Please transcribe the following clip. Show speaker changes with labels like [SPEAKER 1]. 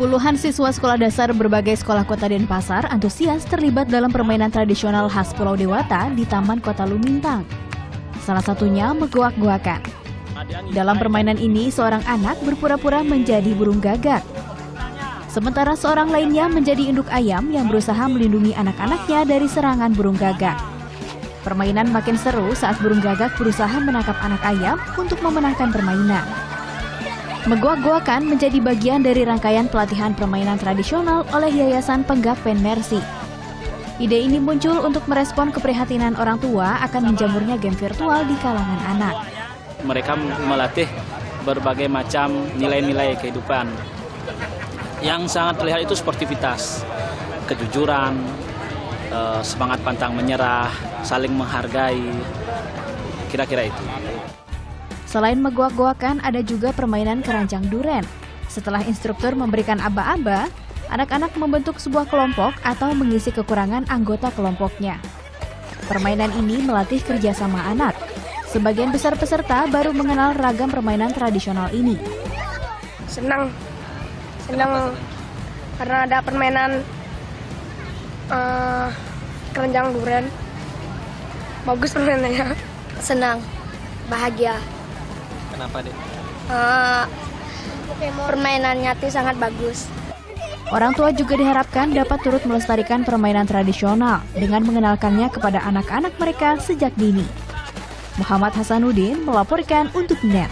[SPEAKER 1] Puluhan siswa sekolah dasar berbagai sekolah kota Denpasar antusias terlibat dalam permainan tradisional khas Pulau Dewata di Taman Kota Lumintang. Salah satunya megoak-goakan. Dalam permainan ini, seorang anak berpura-pura menjadi burung gagak. Sementara seorang lainnya menjadi induk ayam yang berusaha melindungi anak-anaknya dari serangan burung gagak. Permainan makin seru saat burung gagak berusaha menangkap anak ayam untuk memenangkan permainan. Megoak-goakan menjadi bagian dari rangkaian pelatihan permainan tradisional oleh Yayasan Penggakpen Mercy. Ide ini muncul untuk merespon keprihatinan orang tua akan menjamurnya game virtual di kalangan anak.
[SPEAKER 2] Mereka melatih berbagai macam nilai-nilai kehidupan. Yang sangat terlihat itu sportivitas, kejujuran, semangat pantang menyerah, saling menghargai, kira-kira itu.
[SPEAKER 1] Selain megoak-goakan, ada juga permainan keranjang duren. Setelah instruktur memberikan aba-aba, anak-anak membentuk sebuah kelompok atau mengisi kekurangan anggota kelompoknya. Permainan ini melatih kerjasama anak. Sebagian besar peserta baru mengenal ragam permainan tradisional ini.
[SPEAKER 3] Senang karena ada permainan keranjang duren. Bagus permainannya. Senang, bahagia.
[SPEAKER 2] Kenapa, Dek?
[SPEAKER 3] Permainannya tuh sangat bagus.
[SPEAKER 1] Orang tua juga diharapkan dapat turut melestarikan permainan tradisional dengan mengenalkannya kepada anak-anak mereka sejak dini. Muhammad Hasanuddin melaporkan untuk NET.